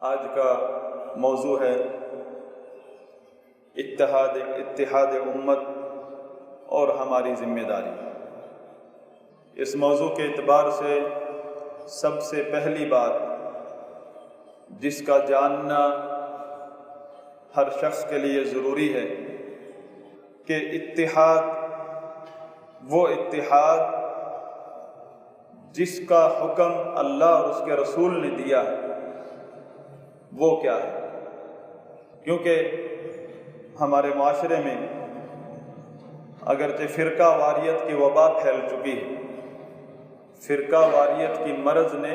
آج کا موضوع ہے اتحاد امت اور ہماری ذمہ داری۔ اس موضوع کے اعتبار سے سب سے پہلی بات جس کا جاننا ہر شخص کے لیے ضروری ہے کہ وہ اتحاد جس کا حکم اللہ اور اس کے رسول نے دیا ہے وہ کیا ہے۔ کیونکہ ہمارے معاشرے میں اگرچہ فرقہ واریت کی وبا پھیل چکی ہے، فرقہ واریت کی مرض نے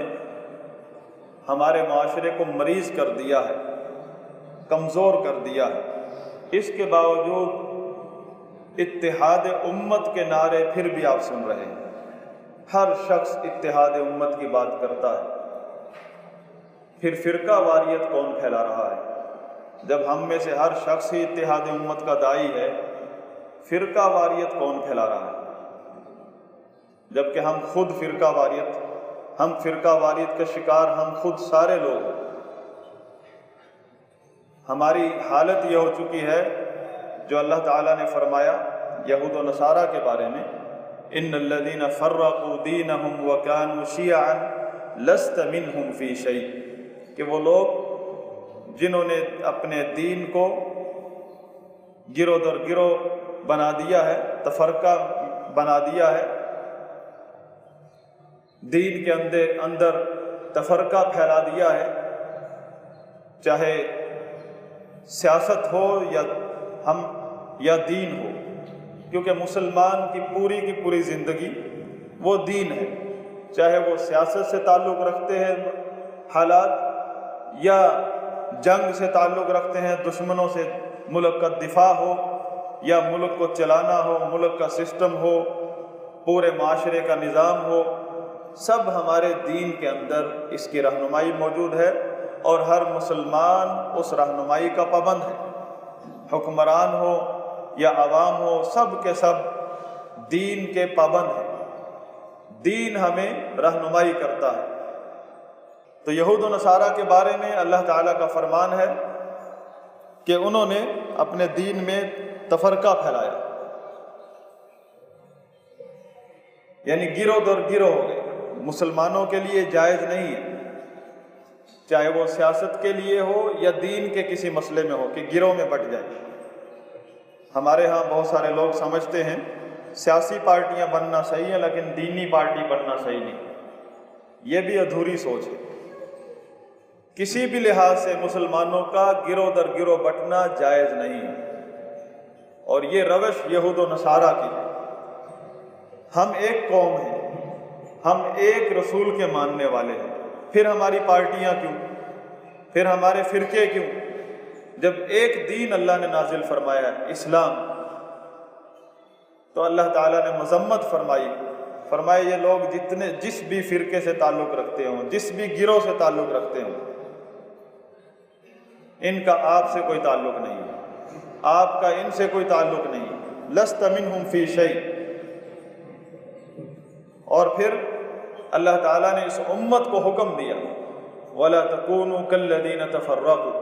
ہمارے معاشرے کو مریض کر دیا ہے، کمزور کر دیا ہے۔ اس کے باوجود اتحاد امت کے نعرے پھر بھی آپ سن رہے ہیں۔ ہر شخص اتحاد امت کی بات کرتا ہے، پھر فرقہ واریت کون پھیلا رہا ہے؟ جب ہم میں سے ہر شخص ہی اتحاد امت کا داعی ہے، فرقہ واریت کون پھیلا رہا ہے؟ جبکہ ہم خود فرقہ واریت کا شکار ہم خود سارے لوگ ہیں۔ ہماری حالت یہ ہو چکی ہے جو اللہ تعالیٰ نے فرمایا یہود و نصارہ کے بارے میں، ان الذین فرقوا دینہم وکانوا شیعا لست منہم فی شیء، کہ وہ لوگ جنہوں نے اپنے دین کو گروہ در گروہ بنا دیا ہے، تفرقہ بنا دیا ہے، دین کے اندر تفرقہ پھیلا دیا ہے، چاہے سیاست ہو یا دین ہو، کیونکہ مسلمان کی پوری زندگی وہ دین ہے، چاہے وہ سیاست سے تعلق رکھتے ہیں حالات، یا جنگ سے تعلق رکھتے ہیں دشمنوں سے، ملک کا دفاع ہو یا ملک کو چلانا ہو، ملک کا سسٹم ہو، پورے معاشرے کا نظام ہو، سب ہمارے دین کے اندر اس کی رہنمائی موجود ہے، اور ہر مسلمان اس رہنمائی کا پابند ہے۔ حکمران ہو یا عوام ہو، سب کے سب دین کے پابند ہیں، دین ہمیں رہنمائی کرتا ہے۔ تو یہود و نصارہ کے بارے میں اللہ تعالیٰ کا فرمان ہے کہ انہوں نے اپنے دین میں تفرقہ پھیلایا، یعنی گروہ در گروہ ہو گئے۔ مسلمانوں کے لیے جائز نہیں ہے، چاہے وہ سیاست کے لیے ہو یا دین کے کسی مسئلے میں ہو، کہ گروہ میں بٹ جائے۔ ہمارے ہاں بہت سارے لوگ سمجھتے ہیں سیاسی پارٹیاں بننا صحیح ہے لیکن دینی پارٹی بننا صحیح نہیں۔ یہ بھی ادھوری سوچ ہے۔ کسی بھی لحاظ سے مسلمانوں کا گروہ در گروہ بٹنا جائز نہیں ہے، اور یہ روش یہود و نصارہ کی ہے۔ ہم ایک قوم ہیں، ہم ایک رسول کے ماننے والے ہیں، پھر ہماری پارٹیاں کیوں، پھر ہمارے فرقے کیوں؟ جب ایک دین اللہ نے نازل فرمایا ہے، اسلام، تو اللہ تعالیٰ نے مذمت فرمائی یہ لوگ جس بھی فرقے سے تعلق رکھتے ہوں، جس بھی گروہ سے تعلق رکھتے ہوں، ان کا آپ سے کوئی تعلق نہیں ہے، آپ کا ان سے کوئی تعلق نہیں ہے، لست منہم فی شیء۔ اور پھر اللہ تعالیٰ نے اس امت کو حکم دیا وَلَا تَكُونُوا كَالَّذِينَ تَفَرَّقُوا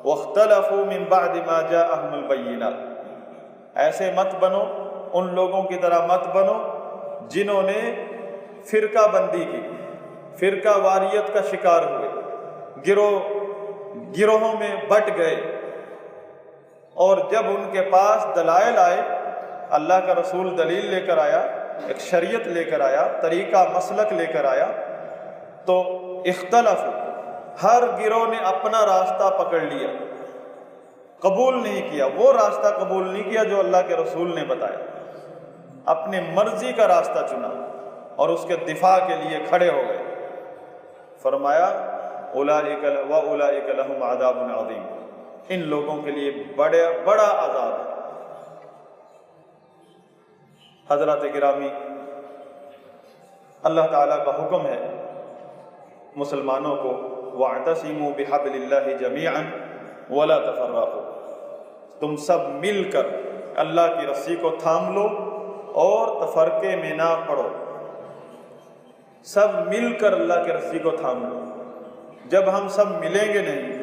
وَاخْتَلَفُوا مِن بَعْدِ مَا جَاءَهُمُ الْبَيِّنَاتُ، ایسے مت بنو، ان لوگوں کی طرح مت بنو جنہوں نے فرقہ بندی کی، فرقہ واریت کا شکار ہوئے، گروہوں میں بٹ گئے، اور جب ان کے پاس دلائل آئے، اللہ کا رسول دلیل لے کر آیا، ایک شریعت لے کر آیا، طریقہ مسلک لے کر آیا، تو اختلاف، ہر گروہ نے اپنا راستہ پکڑ لیا، قبول نہیں کیا، وہ راستہ قبول نہیں کیا جو اللہ کے رسول نے بتایا، اپنی مرضی کا راستہ چنا اور اس کے دفاع کے لیے کھڑے ہو گئے۔ فرمایا اولئک لہم عذاب عظیم، ان لوگوں کے لیے بڑا عذاب ہے۔ حضرات گرامی، اللہ تعالیٰ کا حکم ہے مسلمانوں کو وَاعْتَصِمُوا بِحَبْلِ اللَّهِ جَمِيعًا وَلَا تَفَرَّقُوا، تم سب مل کر اللہ کی رسی کو تھام لو اور تفرقے میں نہ پڑو، سب مل کر اللہ کی رسی کو تھام لو۔ جب ہم سب ملیں گے نہیں،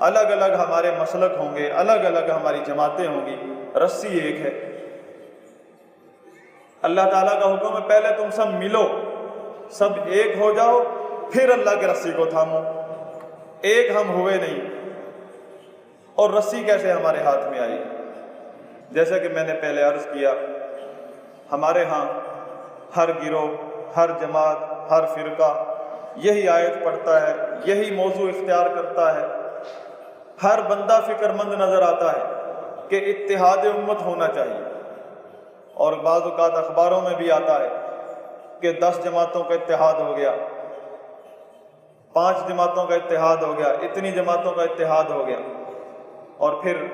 الگ الگ ہمارے مسلک ہوں گے، الگ الگ ہماری جماعتیں ہوں گی، رسی ایک ہے۔ اللہ تعالیٰ کا حکم ہے پہلے تم سب ملو، سب ایک ہو جاؤ، پھر اللہ کے رسی کو تھامو۔ ایک ہم ہوئے نہیں، اور رسی کیسے ہمارے ہاتھ میں آئی؟ جیسا کہ میں نے پہلے عرض کیا، ہمارے ہاں ہر گروہ، ہر جماعت، ہر فرقہ یہی آیت پڑھتا ہے، یہی موضوع اختیار کرتا ہے۔ ہر بندہ فکر مند نظر آتا ہے کہ اتحاد امت ہونا چاہیے، اور بعض اوقات اخباروں میں بھی آتا ہے کہ 10 جماعتوں کا اتحاد ہو گیا، 5 جماعتوں کا اتحاد ہو گیا، اتنی جماعتوں کا اتحاد ہو گیا، اور پھر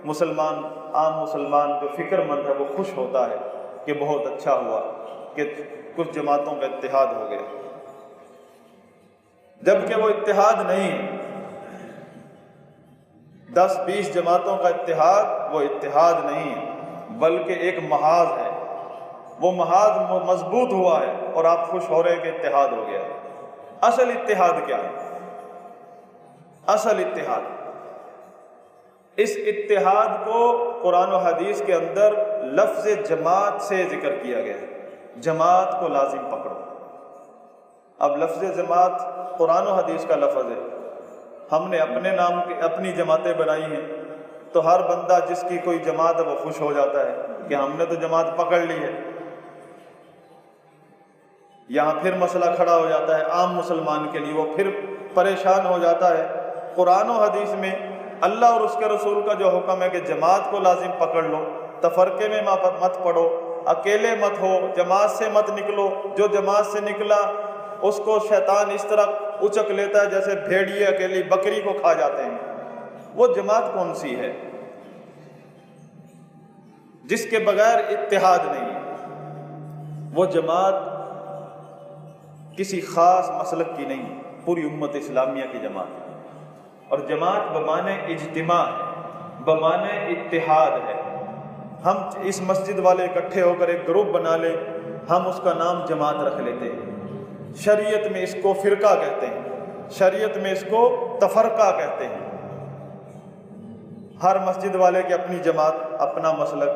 مسلمان، عام مسلمان جو فکر مند ہے وہ خوش ہوتا ہے کہ بہت اچھا ہوا کہ کچھ جماعتوں کا اتحاد ہو گیا، جبکہ وہ اتحاد نہیں ہے۔ 10-20 جماعتوں کا اتحاد وہ اتحاد نہیں ہے، بلکہ ایک محاذ ہے۔ وہ محاذ مضبوط ہوا ہے اور آپ خوش ہو رہے ہیں کہ اتحاد ہو گیا۔ اصل اتحاد کیا ہے؟ اصل اتحاد، اس اتحاد کو قرآن و حدیث کے اندر لفظ جماعت سے ذکر کیا گیا ہے۔ جماعت کو لازم پکڑو۔ اب لفظ جماعت قرآن و حدیث کا لفظ ہے، ہم نے اپنے نام کی اپنی جماعتیں بنائی ہیں، تو ہر بندہ جس کی کوئی جماعت ہے وہ خوش ہو جاتا ہے کہ ہم نے تو جماعت پکڑ لی ہے۔ یہاں پھر مسئلہ کھڑا ہو جاتا ہے عام مسلمان کے لیے، وہ پھر پریشان ہو جاتا ہے۔ قرآن و حدیث میں اللہ اور اس کے رسول کا جو حکم ہے کہ جماعت کو لازم پکڑ لو، تفرقے میں مت پڑو، اکیلے مت ہو، جماعت سے مت نکلو، جو جماعت سے نکلا اس کو شیطان اس طرح اچک لیتا ہے جیسے بھیڑیے اکیلی بکری کو کھا جاتے ہیں۔ وہ جماعت کون سی ہے؟ جس کے بغیر اتحاد نہیں ہے۔ وہ جماعت کسی خاص مسلک کی نہیں، پوری امت اسلامیہ کی جماعت ہے۔ اور جماعت بمانے اجتماع ہے، بمانے اتحاد ہے۔ ہم اس مسجد والے اکٹھے ہو کر ایک گروپ بنا لیں، ہم اس کا نام جماعت رکھ لیتے ہیں۔ شریعت میں اس کو فرقہ کہتے ہیں، شریعت میں اس کو تفرقہ کہتے ہیں۔ ہر مسجد والے کی اپنی جماعت، اپنا مسلک،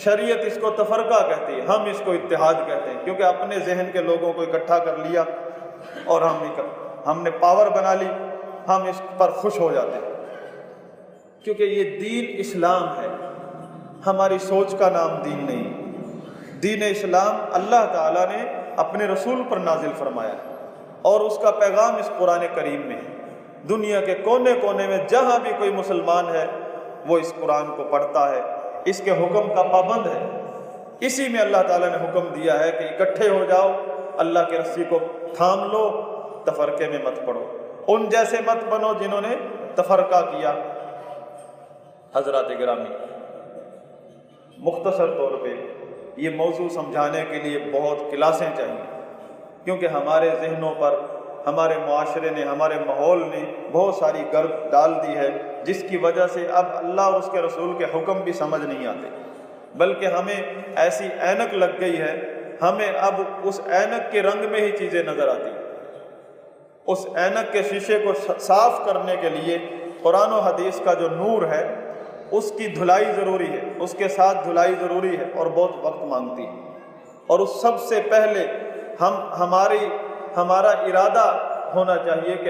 شریعت اس کو تفرقہ کہتی ہے، ہم اس کو اتحاد کہتے ہیں، کیونکہ اپنے ذہن کے لوگوں کو اکٹھا کر لیا اور ہم نے پاور بنا لی، ہم اس پر خوش ہو جاتے ہیں، کیونکہ یہ دین اسلام ہے، ہماری سوچ کا نام دین نہیں۔ دین اسلام اللہ تعالیٰ نے اپنے رسول پر نازل فرمایا ہے، اور اس کا پیغام اس قرآن کریم میں ہے۔ دنیا کے کونے کونے میں جہاں بھی کوئی مسلمان ہے وہ اس قرآن کو پڑھتا ہے، اس کے حکم کا پابند ہے۔ اسی میں اللہ تعالیٰ نے حکم دیا ہے کہ اکٹھے ہو جاؤ، اللہ کی رسی کو تھام لو، تفرقے میں مت پڑو، ان جیسے مت بنو جنہوں نے تفرقہ کیا۔ حضرات گرامی، مختصر طور پہ یہ موضوع سمجھانے کے لیے بہت کلاسیں چاہیے، کیونکہ ہمارے ذہنوں پر، ہمارے معاشرے نے، ہمارے ماحول نے بہت ساری گرد ڈال دی ہے، جس کی وجہ سے اب اللہ اور اس کے رسول کے حکم بھی سمجھ نہیں آتے، بلکہ ہمیں ایسی اینک لگ گئی ہے، ہمیں اب اس اینک کے رنگ میں ہی چیزیں نظر آتی ہیں۔ اس اینک کے شیشے کو صاف کرنے کے لیے قرآن و حدیث کا جو نور ہے اس کی دھلائی ضروری ہے، اس کے ساتھ دھلائی ضروری ہے اور بہت وقت مانگتی ہے۔ اور اس سب سے پہلے ہمارا ارادہ ہونا چاہیے کہ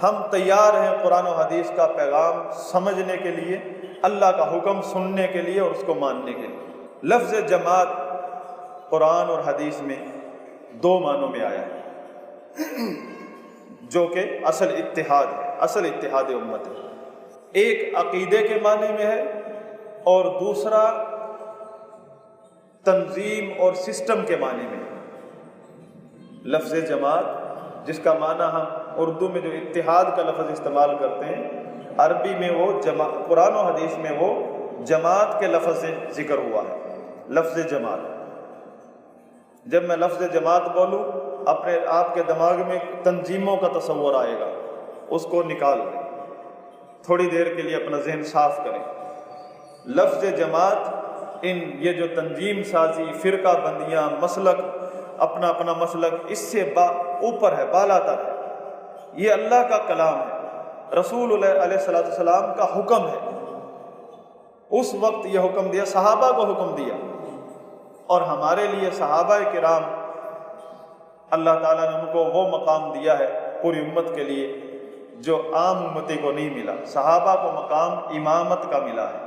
ہم تیار ہیں قرآن و حدیث کا پیغام سمجھنے کے لیے، اللہ کا حکم سننے کے لیے اور اس کو ماننے کے لیے۔ لفظ جماعت قرآن اور حدیث میں 2 معنوں میں آیا ہے، جو کہ اصل اتحاد ہے، اصل اتحاد امت ہے۔ ایک عقیدے کے معنی میں ہے اور دوسرا تنظیم اور سسٹم کے معنی میں ہے۔ لفظ جماعت، جس کا معنی ہم اردو میں جو اتحاد کا لفظ استعمال کرتے ہیں، عربی میں وہ قرآن و حدیث میں وہ جماعت کے لفظ سے ذکر ہوا ہے۔ لفظ جماعت، جب میں لفظ جماعت بولوں اپنے آپ کے دماغ میں تنظیموں کا تصور آئے گا، اس کو نکال دیں، تھوڑی دیر کے لیے اپنا ذہن صاف کریں۔ لفظ جماعت یہ جو تنظیم سازی، فرقہ بندیاں، مسلک، اپنا مسلک، اس سے اوپر ہے، بالا تر ہے۔ یہ اللہ کا کلام ہے، رسول علیہ السلام کا حکم ہے۔ اس وقت یہ حکم دیا، صحابہ کو حکم دیا، اور ہمارے لیے صحابہ کرام اللہ تعالیٰ نے ان کو وہ مقام دیا ہے پوری امت کے لیے جو عام امتی کو نہیں ملا۔ صحابہ کو مقام امامت کا ملا ہے،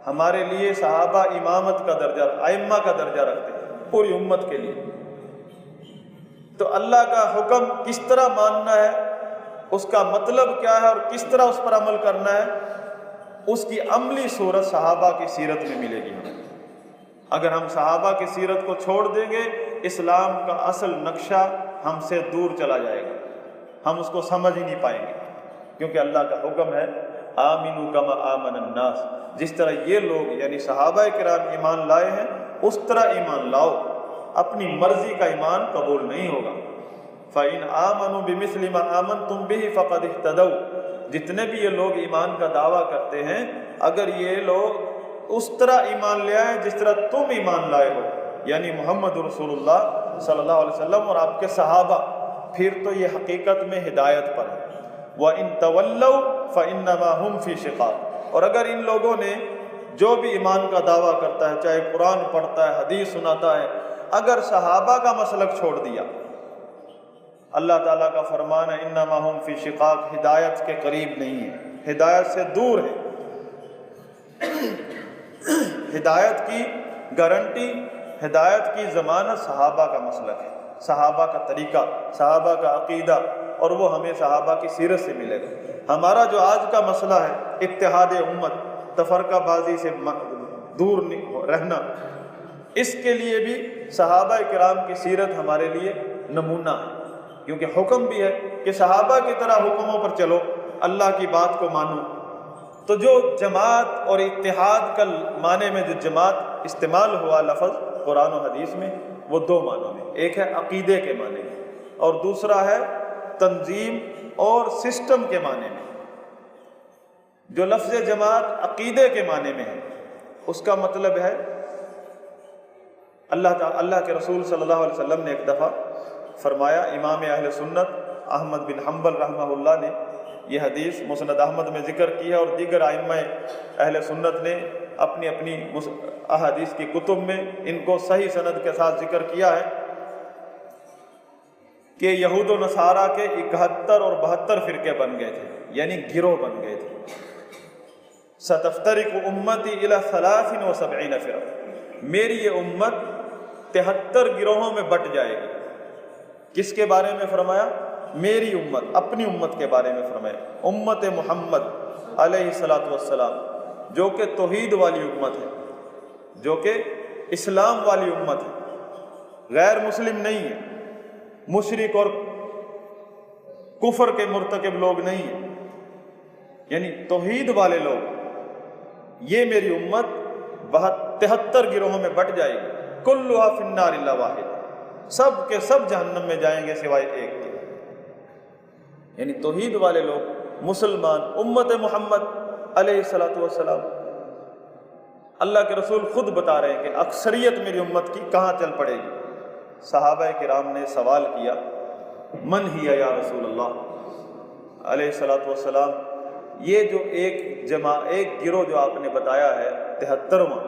ہمارے لیے صحابہ امامت کا درجہ، ائمہ کا درجہ رکھتے ہیں پوری امت کے لیے۔ تو اللہ کا حکم کس طرح ماننا ہے، اس کا مطلب کیا ہے اور کس طرح اس پر عمل کرنا ہے، اس کی عملی صورت صحابہ کی سیرت میں ملے گی ہمیں۔ اگر ہم صحابہ کی سیرت کو چھوڑ دیں گے، اسلام کا اصل نقشہ ہم سے دور چلا جائے گا، ہم اس کو سمجھ ہی نہیں پائیں گے، کیونکہ اللہ کا حکم ہے آمنوا کما آمن الناس، جس طرح یہ لوگ یعنی صحابہ کرام ایمان لائے ہیں اس طرح ایمان لاؤ، اپنی مرضی کا ایمان قبول نہیں ہوگا۔ فَإِنْ آمَنُوا بِمِثْلِ مَا آمَنْتُمْ بِهِ فَقَدِ اهْتَدَوْا، جتنے بھی یہ لوگ ایمان کا دعویٰ کرتے ہیں، اگر یہ لوگ اس طرح ایمان لے آئیں جس طرح تم ایمان لائے ہو، یعنی محمد رسول اللہ صلی اللہ علیہ وسلم اور آپ کے صحابہ، پھر تو یہ حقیقت میں ہدایت پر ہے۔ وَإِن تَوَلَّوْا فَإِنَّمَا هُمْ فِي شِقَاقٍ، اور اگر ان لوگوں نے جو بھی ایمان کا دعویٰ کرتا ہے، چاہے قرآن پڑھتا ہے، حدیث سناتا ہے، اگر صحابہ کا مسلک چھوڑ دیا، اللہ تعالیٰ کا فرمان ہے انما ہم فی شقاق، ہدایت کے قریب نہیں ہے، ہدایت سے دور ہے۔ ہدایت کی گارنٹی، ہدایت کی ضمانت صحابہ کا مسلک ہے، صحابہ کا طریقہ، صحابہ کا عقیدہ، اور وہ ہمیں صحابہ کی سیرت سے ملے گا۔ ہمارا جو آج کا مسئلہ ہے اتحاد امت، تفرقہ بازی سے دور رہنا، اس کے لیے بھی صحابہ کرام کی سیرت ہمارے لیے نمونہ ہے، کیونکہ حکم بھی ہے کہ صحابہ کی طرح حکموں پر چلو، اللہ کی بات کو مانو۔ تو جو جماعت اور اتحاد کا معنی میں جو جماعت استعمال ہوا لفظ قرآن و حدیث میں، وہ دو معنوں میں، ایک ہے عقیدے کے معنی میں اور دوسرا ہے تنظیم اور سسٹم کے معنی میں۔ جو لفظ جماعت عقیدے کے معنی میں ہے، اس کا مطلب ہے اللہ کے رسول صلی اللہ علیہ وسلم نے ایک دفعہ فرمایا، امام اہل سنت احمد بن حنبل رحمہ اللہ نے یہ حدیث مسند احمد میں ذکر کی ہے، اور دیگر ائمہ اہل سنت نے اپنی اپنی احادیث کی کتب میں ان کو صحیح سند کے ساتھ ذکر کیا ہے کہ یہود و نصارہ کے 71 اور 72 فرقے بن گئے تھے، یعنی گروہ بن گئے تھے۔ ستفترق امتی الی 73 فرقہ، میری یہ امت 73 گروہوں میں بٹ جائے گی۔ کس کے بارے میں فرمایا؟ میری امت، اپنی امت کے بارے میں فرمایا، امت محمد علیہ الصلوۃ والسلام، جو کہ توحید والی امت ہے، جو کہ اسلام والی امت ہے، غیر مسلم نہیں ہے، مشرک اور کفر کے مرتکب لوگ نہیں ہیں، یعنی توحید والے لوگ، یہ میری امت 73 گروہوں میں بٹ جائے گی، کلھا فی النار الا واحد، سب کے سب جہنم میں جائیں گے سوائے ایک کے، یعنی توحید والے لوگ، مسلمان، امت محمد علیہ الصلوۃ والسلام۔ اللہ کے رسول خود بتا رہے ہیں کہ اکثریت میری امت کی کہاں چل پڑے گی۔ صحابہ کرام نے سوال کیا، من ہی یا رسول اللہ علیہ الصلوۃ والسلام، یہ جو ایک گروہ جو آپ نے بتایا ہے 73واں،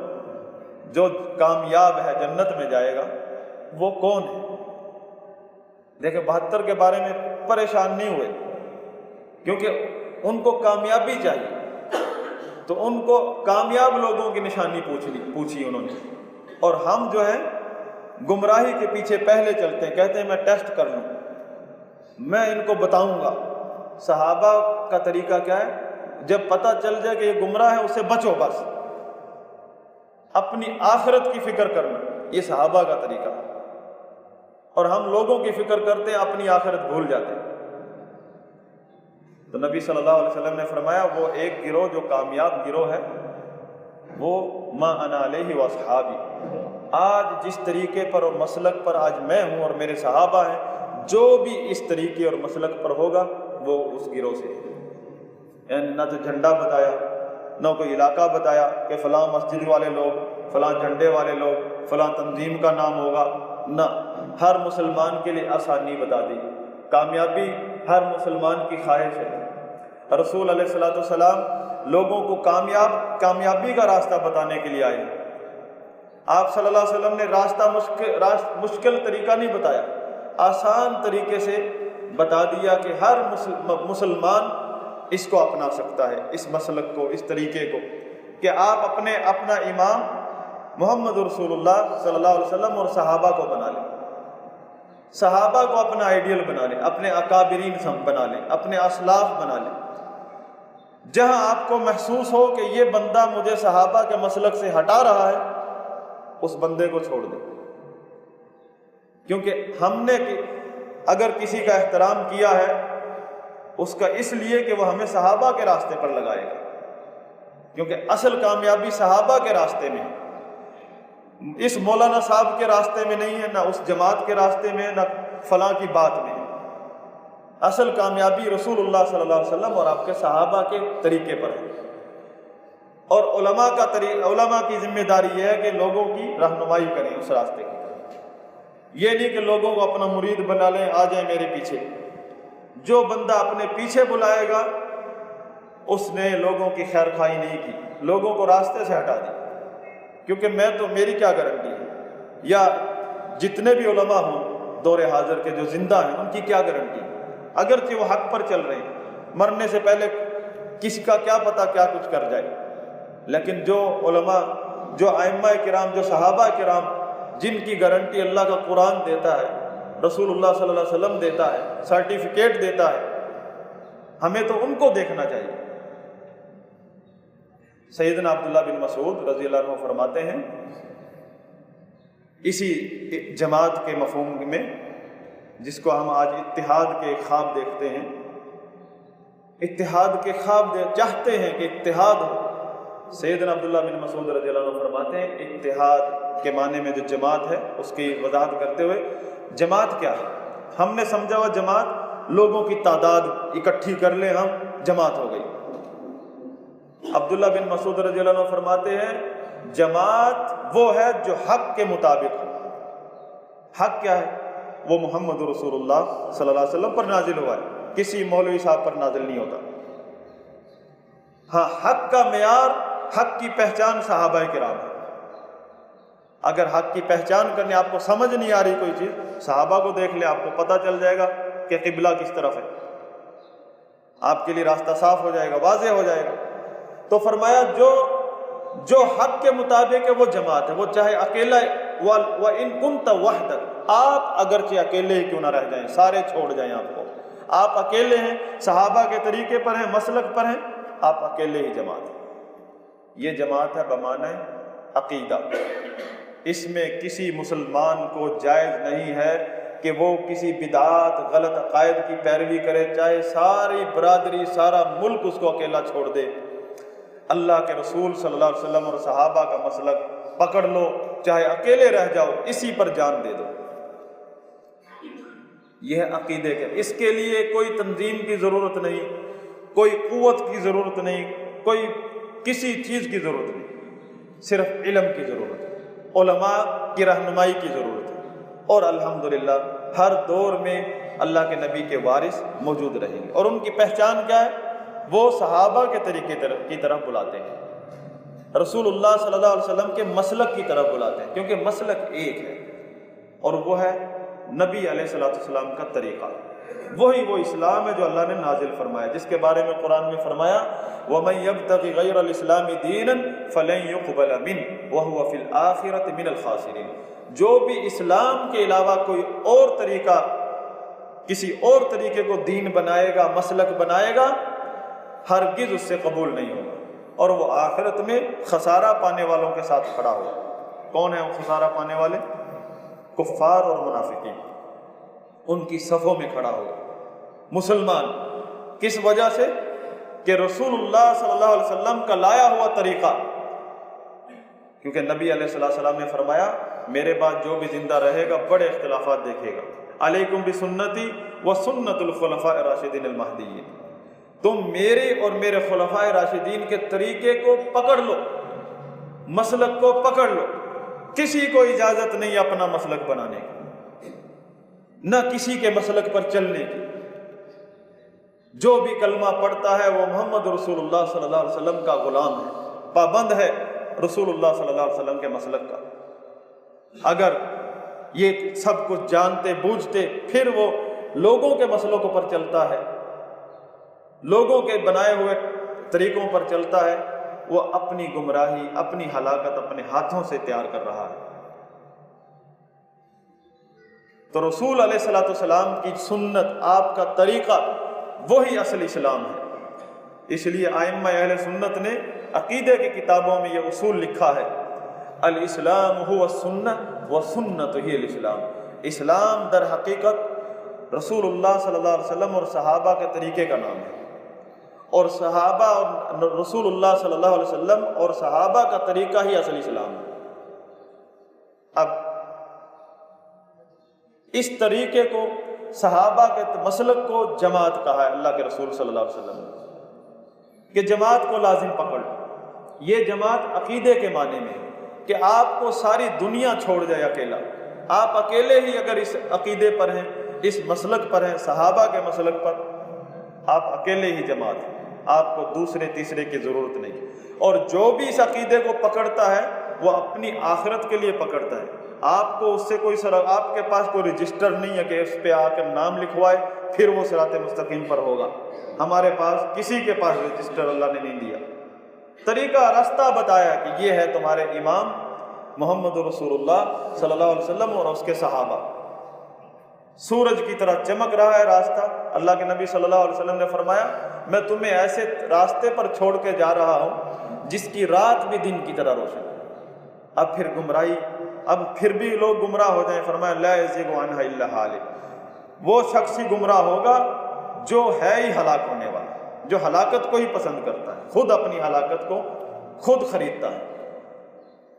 جو کامیاب ہے، جنت میں جائے گا، وہ کون ہے؟ دیکھیں 72 کے بارے میں پریشان نہیں ہوئے، کیونکہ ان کو کامیابی چاہیے، تو ان کو کامیاب لوگوں کی نشانی پوچھی انہوں نے، اور ہم جو ہے گمراہی کے پیچھے پہلے چلتے ہیں، کہتے ہیں میں ٹیسٹ کر لوں، میں ان کو بتاؤں گا۔ صحابہ کا طریقہ کیا ہے؟ جب پتہ چل جائے کہ یہ گمراہ ہے، اسے بچو، بس اپنی آخرت کی فکر کرنا، یہ صحابہ کا طریقہ ہے، اور ہم لوگوں کی فکر کرتے ہیں، اپنی آخرت بھول جاتے ہیں۔ تو نبی صلی اللہ علیہ وسلم نے فرمایا وہ ایک گروہ جو کامیاب گروہ ہے، وہ ما انا علیہ واصحابی، آج جس طریقے پر اور مسلک پر آج میں ہوں اور میرے صحابہ ہیں، جو بھی اس طریقے اور مسلک پر ہوگا وہ اس گروہ سے ہے۔ یعنی نہ تو جھنڈا بتایا، نہ کوئی علاقہ بتایا کہ فلاں مسجد والے لوگ، فلاں جھنڈے والے لوگ، فلاں تنظیم کا نام ہوگا، نہ، ہر مسلمان کے لیے آسانی بتا دی، کامیابی ہر مسلمان کی خواہش ہے۔ رسول علیہ الصلوۃ والسلام لوگوں کو کامیابی کا راستہ بتانے کے لیے آئے۔ آپ صلی اللہ علیہ وسلم نے راستہ مشکل طریقہ نہیں بتایا، آسان طریقے سے بتا دیا کہ ہر مسلمان اس کو اپنا سکتا ہے، اس مسلک کو، اس طریقے کو، کہ آپ اپنا امام محمد رسول اللہ صلی اللہ علیہ وسلم اور صحابہ کو بنا لیں، صحابہ کو اپنا آئیڈیل بنا لیں، اپنے اکابرین بنا لیں، اپنے اسلاف بنا لیں۔ جہاں آپ کو محسوس ہو کہ یہ بندہ مجھے صحابہ کے مسلک سے ہٹا رہا ہے، اس بندے کو چھوڑ دیں، کیونکہ ہم نے اگر کسی کا احترام کیا ہے اس کا اس لیے کہ وہ ہمیں صحابہ کے راستے پر لگائے گا، کیونکہ اصل کامیابی صحابہ کے راستے میں ہے، اس مولانا صاحب کے راستے میں نہیں ہے، نہ اس جماعت کے راستے میں ہے، نہ فلاں کی بات میں ہے۔ اصل کامیابی رسول اللہ صلی اللہ علیہ وسلم اور آپ کے صحابہ کے طریقے پر ہے، اور علماء کی ذمہ داری یہ ہے کہ لوگوں کی رہنمائی کریں اس راستے کی طرف، یہ نہیں کہ لوگوں کو اپنا مرید بنا لیں، آ جائیں میرے پیچھے۔ جو بندہ اپنے پیچھے بلائے گا اس نے لوگوں کی خیر خواہی نہیں کی، لوگوں کو راستے سے ہٹا دی، کیونکہ میری کیا گارنٹی ہے، یا جتنے بھی علماء ہوں دور حاضر کے جو زندہ ہیں ان کی کیا گارنٹی ہے، اگرچہ وہ حق پر چل رہے ہیں، مرنے سے پہلے کسی کا کیا پتہ کیا کچھ کر جائے، لیکن جو علماء، جو ائمہ کرام، جو صحابہ کرام، جن کی گارنٹی اللہ کا قرآن دیتا ہے، رسول اللہ صلی اللہ علیہ وسلم دیتا ہے، سرٹیفکیٹ دیتا ہے، ہمیں تو ان کو دیکھنا چاہیے۔ سیدنا عبداللہ بن مسعود رضی اللہ عنہ فرماتے ہیں اسی جماعت کے مفہوم میں، جس کو ہم آج اتحاد کے خواب دیکھتے ہیں، اتحاد کے خواب چاہتے ہیں کہ اتحاد ہو۔ سیدنا عبداللہ بن مسعود رضی اللہ عنہ فرماتے ہیں اتحاد کے معنی میں جو جماعت ہے اس کی وضاحت کرتے ہوئے، جماعت کیا ہے؟ ہم نے سمجھا ہوا جماعت لوگوں کی تعداد اکٹھی کر لیں ہم، جماعت ہو گئی۔ عبداللہ بن مسعود رضی اللہ عنہ فرماتے ہیں جماعت وہ ہے جو حق کے مطابق ہو۔ حق کیا ہے؟ وہ محمد رسول اللہ صلی اللہ علیہ وسلم پر نازل ہوا ہے، کسی مولوی صاحب پر نازل نہیں ہوتا۔ ہاں، حق کا معیار، حق کی پہچان صحابہ کرام ہے۔ اگر حق کی پہچان کرنے آپ کو سمجھ نہیں آ رہی کوئی چیز، صحابہ کو دیکھ لیں، آپ کو پتہ چل جائے گا کہ قبلہ کس طرف ہے، آپ کے لیے راستہ صاف ہو جائے گا، واضح ہو جائے گا۔ تو فرمایا جو حق کے مطابق ہے وہ جماعت ہے، وہ چاہے اکیلا وَإِن كُنْتَ وَحْدَكَ، آپ اگرچہ اکیلے ہی کیوں نہ رہ جائیں، سارے چھوڑ جائیں آپ کو، آپ اکیلے ہیں، صحابہ کے طریقے پر ہیں، مسلک پر ہیں، آپ اکیلے ہی جماعت ہیں۔ یہ جماعت ہے بمعنی عقیدہ، اس میں کسی مسلمان کو جائز نہیں ہے کہ وہ کسی بدعات، غلط عقائد کی پیروی کرے، چاہے ساری برادری، سارا ملک اس کو اکیلا چھوڑ دے۔ اللہ کے رسول صلی اللہ علیہ وسلم اور صحابہ کا مسلک پکڑ لو، چاہے اکیلے رہ جاؤ، اسی پر جان دے دو۔ یہ ہے عقیدے کے، اس کے لیے کوئی تنظیم کی ضرورت نہیں، کوئی قوت کی ضرورت نہیں، کوئی کسی چیز کی ضرورت نہیں، صرف علم کی ضرورت ہے، علماء کی رہنمائی کی ضرورت ہے، اور الحمدللہ ہر دور میں اللہ کے نبی کے وارث موجود رہیں گے، اور ان کی پہچان کیا ہے؟ وہ صحابہ کے طریقے کی طرف بلاتے ہیں، رسول اللہ صلی اللہ علیہ وسلم کے مسلک کی طرف بلاتے ہیں، کیونکہ مسلک ایک ہے اور وہ ہے نبی علیہ الصلوۃ والسلام کا طریقہ، وہی وہ اسلام ہے جو اللہ نے نازل فرمایا، جس کے بارے میں قرآن میں فرمایا وَمَن يَبْتَغِ غَيْرَ الْإِسْلَامِ دِينًا فَلَن يُقْبَلَ مِنْهُ وَهُوَ فِي الْآخِرَةِ مِنَ الْخَاسِرِينَ، جو بھی اسلام کے علاوہ کوئی اور طریقہ، کسی اور طریقے کو دین بنائے گا، مسلک بنائے گا، ہرگز اس سے قبول نہیں ہوگا، اور وہ آخرت میں خسارہ پانے والوں کے ساتھ کھڑا ہوگا۔ کون ہیں وہ خسارہ پانے والے؟ کفار اور منافقین، ان کی صفوں میں کھڑا ہوگا مسلمان۔ کس وجہ سے؟ کہ رسول اللہ صلی اللہ علیہ وسلم کا لایا ہوا طریقہ، کیونکہ نبی علیہ الصلوۃ والسلام نے فرمایا میرے بعد جو بھی زندہ رہے گا بڑے اختلافات دیکھے گا، علیکم بسنتی وسنت الخلفاء الراشدین المہدیین، تم میرے اور میرے خلفاء راشدین کے طریقے کو پکڑ لو، مسلک کو پکڑ لو، کسی کو اجازت نہیں اپنا مسلک بنانے کی۔ نہ کسی کے مسلک پر چلنے کی۔ جو بھی کلمہ پڑھتا ہے وہ محمد رسول اللہ صلی اللہ علیہ وسلم کا غلام ہے، پابند ہے رسول اللہ صلی اللہ علیہ وسلم کے مسلک کا۔ اگر یہ سب کچھ جانتے بوجھتے پھر وہ لوگوں کے مسلکوں پر چلتا ہے، لوگوں کے بنائے ہوئے طریقوں پر چلتا ہے، وہ اپنی گمراہی، اپنی ہلاکت اپنے ہاتھوں سے تیار کر رہا ہے۔ تو رسول علیہ الصلوۃ والسلام کی سنت، آپ کا طریقہ، وہی اصل اسلام ہے۔ اس لیے ائمہ اہل سنت نے عقیدے کی کتابوں میں یہ اصول لکھا ہے، الاسلام هو السنہ والسنۃ ہی الاسلام۔ اسلام در حقیقت رسول اللہ صلی اللہ علیہ وسلم اور صحابہ کے طریقے کا نام ہے، اور صحابہ اور رسول اللہ صلی اللہ علیہ وسلم اور صحابہ کا طریقہ ہی اصل اسلام ہے۔ اب اس طریقے کو، صحابہ کے مسلک کو جماعت کہا ہے اللہ کے رسول صلی اللہ علیہ وسلم نے، کہ جماعت کو لازم پکڑ۔ یہ جماعت عقیدے کے معنی میں ہے کہ آپ کو ساری دنیا چھوڑ جائے اکیلا، آپ اکیلے ہی اگر اس عقیدے پر ہیں، اس مسلک پر ہیں، صحابہ کے مسلک پر، آپ اکیلے ہی جماعت ہیں، آپ کو دوسرے تیسرے کی ضرورت نہیں۔ اور جو بھی اس عقیدے کو پکڑتا ہے وہ اپنی آخرت کے لیے پکڑتا ہے۔ آپ کو اس سے کوئی آپ کے پاس کوئی رجسٹر نہیں ہے کہ اس پہ آ کر نام لکھوائے پھر وہ صراط مستقیم پر ہوگا۔ ہمارے پاس کسی کے پاس رجسٹر اللہ نے نہیں دیا۔ طریقہ، راستہ بتایا کہ یہ ہے تمہارے امام محمد رسول اللہ صلی اللہ علیہ وسلم اور اس کے صحابہ۔ سورج کی طرح چمک رہا ہے راستہ۔ اللہ کے نبی صلی اللہ علیہ وسلم نے فرمایا، میں تمہیں ایسے راستے پر چھوڑ کے جا رہا ہوں جس کی رات بھی دن کی طرح روشن ہے۔ اب پھر گمراہی، اب پھر بھی لوگ گمراہ ہو جائیں، فرمایا لا یزیغ عنہا الا ہالک۔ وہ شخص ہی گمراہ ہوگا جو ہے ہی ہلاک ہونے والا، جو ہلاکت کو ہی پسند کرتا ہے، خود اپنی ہلاکت کو خود خریدتا ہے،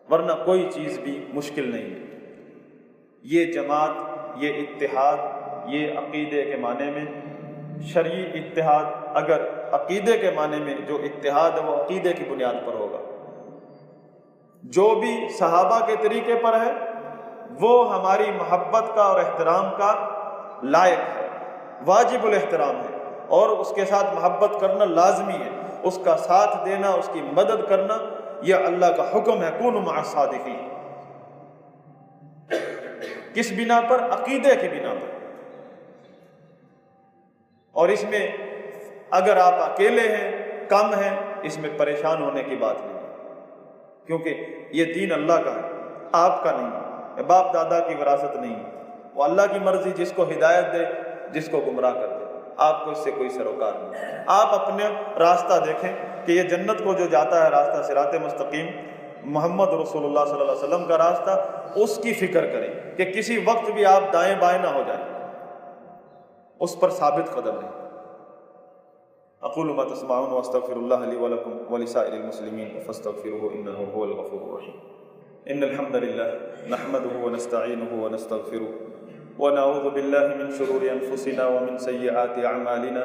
ورنہ کوئی چیز بھی مشکل نہیں ہے۔ یہ جماعت، یہ اتحاد، یہ عقیدے کے معنی میں شرعی اتحاد، اگر عقیدے کے معنی میں جو اتحاد ہے وہ عقیدے کی بنیاد پر ہوگا۔ جو بھی صحابہ کے طریقے پر ہے وہ ہماری محبت کا اور احترام کا لائق ہے، واجب الاحترام ہے، اور اس کے ساتھ محبت کرنا لازمی ہے، اس کا ساتھ دینا، اس کی مدد کرنا، یہ اللہ کا حکم ہے، کونوا مع الصادقین۔ کس بنا پر؟ عقیدے کی بنا پر۔ اور اس میں اگر آپ اکیلے ہیں، کم ہیں، اس میں پریشان ہونے کی بات نہیں، کیونکہ یہ دین اللہ کا ہے، آپ کا نہیں ہے، باپ دادا کی وراثت نہیں ہے۔ وہ اللہ کی مرضی، جس کو ہدایت دے، جس کو گمراہ کر دے، آپ کو اس سے کوئی سروکار نہیں۔ آپ اپنے راستہ دیکھیں کہ یہ جنت کو جو جاتا ہے راستہ صراط مستقیم، محمد رسول اللہ صلی اللہ علیہ وسلم کا راستہ، اس کی فکر کریں کہ کسی وقت بھی آپ دائیں بائیں نہ ہو جائیں، اس پر ثابت قدم رہیں۔ اقول ما تسمعون واستغفر الله لي ولكم ولسائر المسلمين فاستغفروه انه هو الغفور الرحيم۔ ان الحمد لله نحمده ونستعينه ونستغفره ونعوذ بالله من شرور انفسنا ومن سيئات اعمالنا،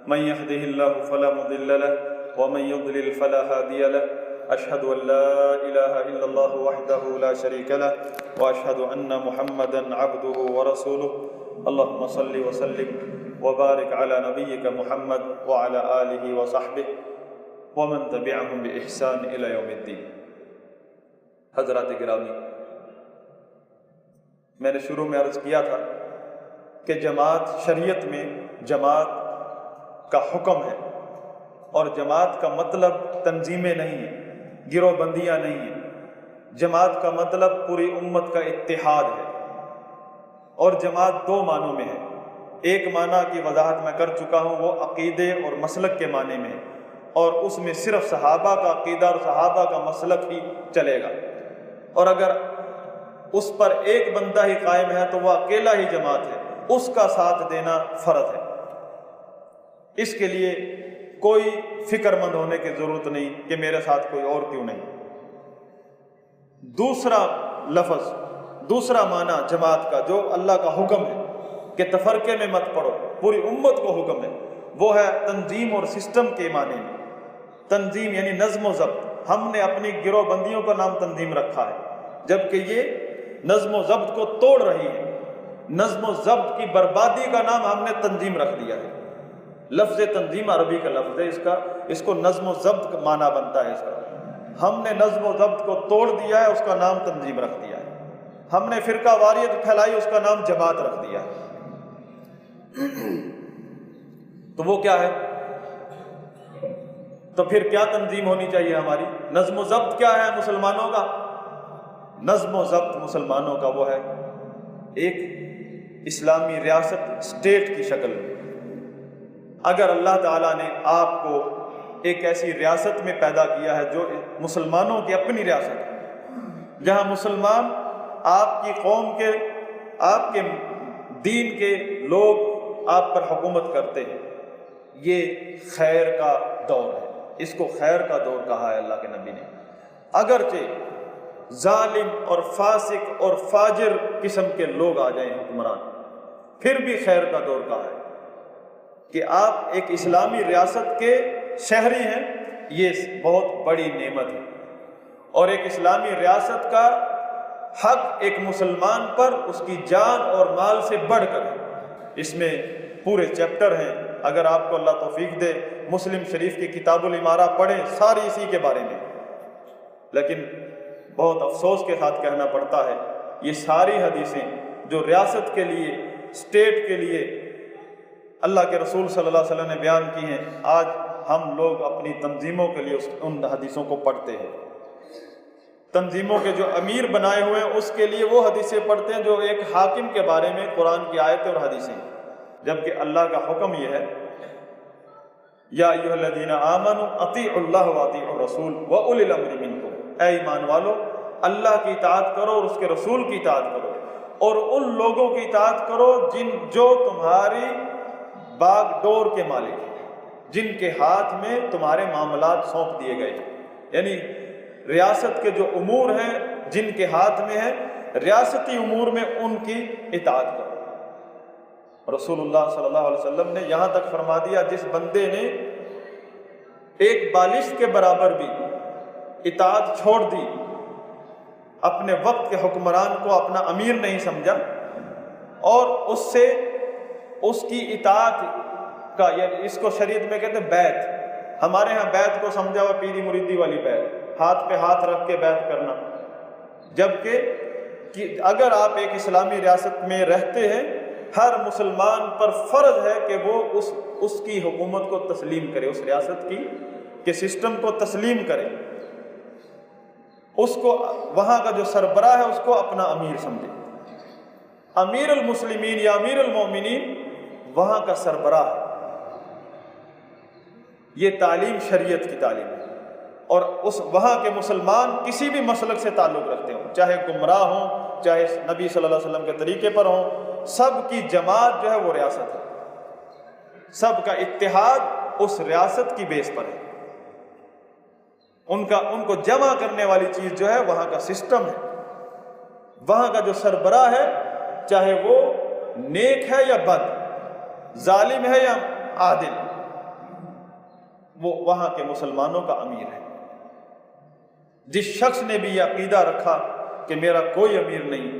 من يهده الله فلا مضل له ومن يضلل فلا هادي له، اشهد ان لا اله الا الله وحده لا شريك له واشهد ان محمدا عبده ورسوله۔ اللهم صل وسلم وبارک علی نبیک محمد وعلی آلہ وصحبہ ومن تبعہم بإحسان الی یوم الدین۔ حضرات گرامی، میں نے شروع میں عرض کیا تھا کہ جماعت، شریعت میں جماعت کا حکم ہے، اور جماعت کا مطلب تنظیمیں نہیں ہیں، گروہ بندیاں نہیں ہیں۔ جماعت کا مطلب پوری امت کا اتحاد ہے، اور جماعت دو معنوں میں ہے۔ ایک معنی کی وضاحت میں کر چکا ہوں، وہ عقیدے اور مسلک کے معنی میں، اور اس میں صرف صحابہ کا عقیدہ اور صحابہ کا مسلک ہی چلے گا، اور اگر اس پر ایک بندہ ہی قائم ہے تو وہ اکیلا ہی جماعت ہے، اس کا ساتھ دینا فرض ہے۔ اس کے لیے کوئی فکر مند ہونے کی ضرورت نہیں کہ میرے ساتھ کوئی اور کیوں نہیں۔ دوسرا لفظ، دوسرا معنی جماعت کا جو اللہ کا حکم ہے کہ تفرقے میں مت پڑو، پوری امت کو حکم ہے، وہ ہے تنظیم اور سسٹم کے معنی میں۔ تنظیم یعنی نظم و ضبط۔ ہم نے اپنی گروہ بندیوں کا نام تنظیم رکھا ہے، جبکہ یہ نظم و ضبط کو توڑ رہی ہے۔ نظم و ضبط کی بربادی کا نام ہم نے تنظیم رکھ دیا ہے۔ لفظ تنظیم عربی کا لفظ ہے، اس کو نظم و ضبط کا معنی بنتا ہے اس کا۔ ہم نے نظم و ضبط کو توڑ دیا ہے، اس کا نام تنظیم رکھ دیا ہے۔ ہم نے فرقہ واریت پھیلائی، اس کا نام جماعت رکھ دیا ہے۔ تو وہ کیا ہے؟ تو پھر کیا تنظیم ہونی چاہیے ہماری؟ نظم و ضبط کیا ہے مسلمانوں کا؟ نظم و ضبط مسلمانوں کا وہ ہے ایک اسلامی ریاست، اسٹیٹ کی شکل میں۔ اگر اللہ تعالیٰ نے آپ کو ایک ایسی ریاست میں پیدا کیا ہے جو مسلمانوں کی اپنی ریاست ہے، جہاں مسلمان آپ کی قوم کے، آپ کے دین کے لوگ آپ پر حکومت کرتے ہیں، یہ خیر کا دور ہے، اس کو خیر کا دور کہا ہے اللہ کے نبی نے۔ اگرچہ ظالم اور فاسق اور فاجر قسم کے لوگ آ جائیں حکمران، پھر بھی خیر کا دور کہا ہے کہ آپ ایک اسلامی ریاست کے شہری ہیں، یہ بہت بڑی نعمت ہے۔ اور ایک اسلامی ریاست کا حق ایک مسلمان پر اس کی جان اور مال سے بڑھ کر ہے۔ اس میں پورے چیپٹر ہیں، اگر آپ کو اللہ توفیق دے مسلم شریف کی کتاب الامارہ پڑھیں، ساری اسی کے بارے میں۔ لیکن بہت افسوس کے ساتھ کہنا پڑتا ہے، یہ ساری حدیثیں جو ریاست کے لیے، اسٹیٹ کے لیے اللہ کے رسول صلی اللہ علیہ وسلم نے بیان کی ہیں، آج ہم لوگ اپنی تنظیموں کے لیے ان حدیثوں کو پڑھتے ہیں۔ تنظیموں کے جو امیر بنائے ہوئے ہیں اس کے لیے وہ حدیثیں پڑھتے ہیں جو ایک حاکم کے بارے میں قرآن کی آیتیں اور حدیثیں، جبکہ اللہ کا حکم یہ ہے یا ایھا الذین آمنوا اطیعوا اللہ واطیعوا الرسول واولی الامر منکم، اے ایمان والو اللہ کی اطاعت کرو اور اس کے رسول کی اطاعت کرو، اور ان لوگوں کی اطاعت کرو جو تمہاری باغ ڈور کے مالک ہیں، جن کے ہاتھ میں تمہارے معاملات سونپ دیے گئے ہیں۔ یعنی ریاست کے جو امور ہیں جن کے ہاتھ میں ہیں، ریاستی امور میں ان کی اطاعت کرو۔ رسول اللہ صلی اللہ علیہ وسلم نے یہاں تک فرما دیا، جس بندے نے ایک بالش کے برابر بھی اطاعت چھوڑ دی، اپنے وقت کے حکمران کو اپنا امیر نہیں سمجھا اور اس سے اس کی اطاعت کا، یعنی اس کو شریعت میں کہتے ہیں بیعت، ہمارے ہاں بیعت کو سمجھا ہوا پیری مریدی والی بیعت، ہاتھ پہ ہاتھ رکھ کے بیعت کرنا، جبکہ اگر آپ ایک اسلامی ریاست میں رہتے ہیں، ہر مسلمان پر فرض ہے کہ وہ اس کی حکومت کو تسلیم کرے، اس ریاست کے سسٹم کو تسلیم کرے، اس کو وہاں کا جو سربراہ ہے اس کو اپنا امیر سمجھے۔ امیر المسلمین یا امیر المومنین وہاں کا سربراہ ہے۔ یہ تعلیم شریعت کی تعلیم ہے، اور اس وہاں کے مسلمان کسی بھی مسلک سے تعلق رکھتے ہوں، چاہے گمراہ ہوں، چاہے نبی صلی اللہ علیہ وسلم کے طریقے پر ہوں، سب کی جماعت جو ہے وہ ریاست ہے، سب کا اتحاد اس ریاست کی بیس پر ہے۔ ان کو جمع کرنے والی چیز جو ہے وہاں کا سسٹم ہے، وہاں کا جو سربراہ ہے، چاہے وہ نیک ہے یا بد، ظالم ہے یا عادل، وہ وہاں کے مسلمانوں کا امیر ہے۔ جس شخص نے بھی یہ عقیدہ رکھا کہ میرا کوئی امیر نہیں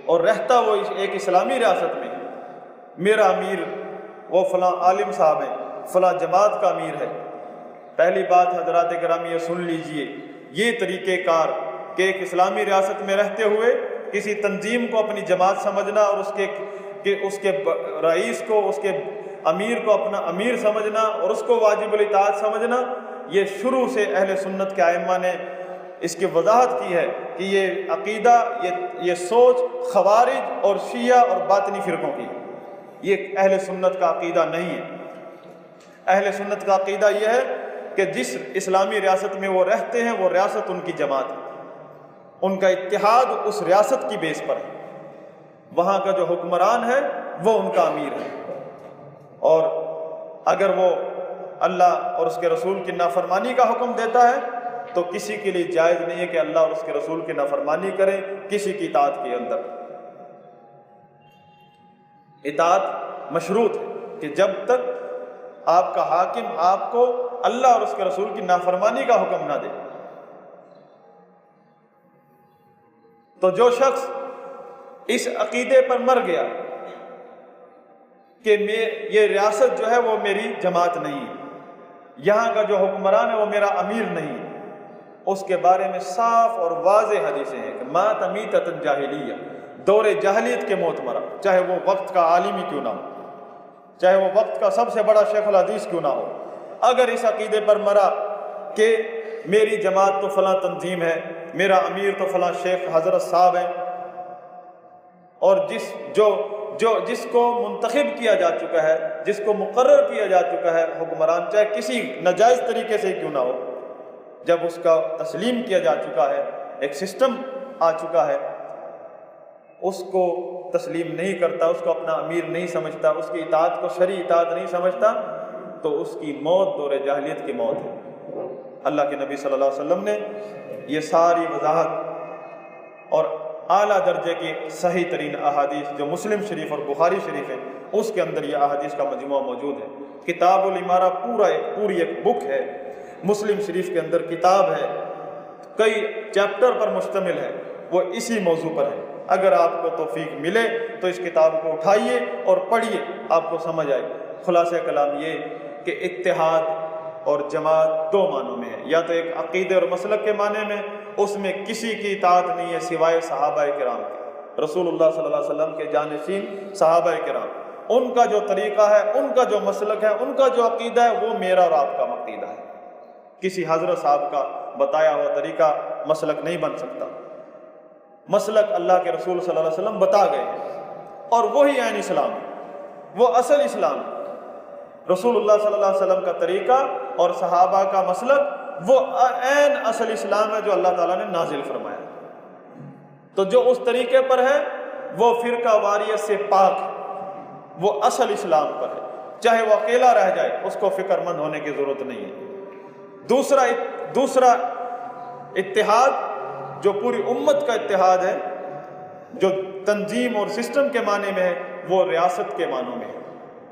اور رہتا وہ ایک اسلامی ریاست میں، میرا امیر وہ فلاں عالم صاحب ہیں، فلاں جماعت کا امیر ہے، پہلی بات حضرات گرامی یہ سن لیجئے، یہ طریقہ کار کہ ایک اسلامی ریاست میں رہتے ہوئے کسی تنظیم کو اپنی جماعت سمجھنا اور اس کے رئیس کو، اس کے امیر کو اپنا امیر سمجھنا اور اس کو واجب الاطاعت سمجھنا، یہ شروع سے اہل سنت کے ائمہ نے اس کی وضاحت کی ہے کہ یہ عقیدہ، یہ سوچ خوارج اور شیعہ اور باطنی فرقوں کی، یہ اہل سنت کا عقیدہ نہیں ہے۔ اہل سنت کا عقیدہ یہ ہے کہ جس اسلامی ریاست میں وہ رہتے ہیں وہ ریاست ان کی جماعت ہے، ان کا اتحاد اس ریاست کی بیس پر ہے، وہاں کا جو حکمران ہے وہ ان کا امیر ہے، اور اگر وہ اللہ اور اس کے رسول کی نافرمانی کا حکم دیتا ہے تو کسی کے لیے جائز نہیں ہے کہ اللہ اور اس کے رسول کی نافرمانی کرے کسی کی اطاعت کے اندر۔ اطاعت مشروط ہے کہ جب تک آپ کا حاکم آپ کو اللہ اور اس کے رسول کی نافرمانی کا حکم نہ دے۔ تو جو شخص اس عقیدے پر مر گیا کہ یہ ریاست جو ہے وہ میری جماعت نہیں ہے، یہاں کا جو حکمران ہے وہ میرا امیر نہیں ہے، اس کے بارے میں صاف اور واضح حدیثیں ہیں کہ مات میتۃ جاہلیہ، دور جاہلیت کے موت مرا، چاہے وہ وقت کا عالم ہی کیوں نہ ہو، چاہے وہ وقت کا سب سے بڑا شیخ الحدیث کیوں نہ ہو، اگر اس عقیدے پر مرا کہ میری جماعت تو فلاں تنظیم ہے، میرا امیر تو فلاں شیخ حضرت صاحب ہے، اور جس کو منتخب کیا جا چکا ہے، جس کو مقرر کیا جا چکا ہے حکمران، چاہے کسی ناجائز طریقے سے کیوں نہ ہو، جب اس کا تسلیم کیا جا چکا ہے، ایک سسٹم آ چکا ہے، اس کو تسلیم نہیں کرتا، اس کو اپنا امیر نہیں سمجھتا، اس کی اطاعت کو شرعی اطاعت نہیں سمجھتا، تو اس کی موت دور جاہلیت کی موت ہے۔ اللہ کے نبی صلی اللہ علیہ وسلم نے یہ ساری وضاحت اور اعلیٰ درجے کی صحیح ترین احادیث جو مسلم شریف اور بخاری شریف ہے، اس کے اندر یہ احادیث کا مجموعہ موجود ہے۔ کتاب الامارہ پوری ایک بک ہے، مسلم شریف کے اندر کتاب ہے، کئی چیپٹر پر مشتمل ہے، وہ اسی موضوع پر ہے۔ اگر آپ کو توفیق ملے تو اس کتاب کو اٹھائیے اور پڑھیے، آپ کو سمجھ آئے۔ خلاصہ کلام یہ کہ اتحاد اور جماعت دو معنوں میں ہے، یا تو ایک عقیدے اور مسلک کے معنی میں، اس میں کسی کی اطاعت نہیں ہے سوائے صحابہ کرام کے، رسول اللہ صلی اللہ علیہ وسلم کے جانشین صحابہ کرام، ان کا جو طریقہ ہے، ان کا جو مسلک ہے، ان کا جو عقیدہ ہے، وہ میرا اور آپ کا عقیدہ ہے۔ کسی حضرت صاحب کا بتایا ہوا طریقہ مسلک نہیں بن سکتا۔ مسلک اللہ کے رسول صلی اللہ علیہ وسلم بتا گئے ہیں، اور وہی عین اسلام ہے، وہ اصل اسلام ہے۔ رسول اللہ صلی اللہ علیہ وسلم کا طریقہ اور صحابہ کا مسلک وہ عین اصل اسلام ہے جو اللہ تعالیٰ نے نازل فرمایا۔ تو جو اس طریقے پر ہے وہ فرقہ واریت سے پاک ہے، وہ اصل اسلام پر ہے، چاہے وہ اکیلا رہ جائے اس کو فکر مند ہونے کی ضرورت نہیں ہے۔ دوسرا اتحاد جو پوری امت کا اتحاد ہے، جو تنظیم اور سسٹم کے معنی میں ہے، وہ ریاست کے معنوں میں ہے۔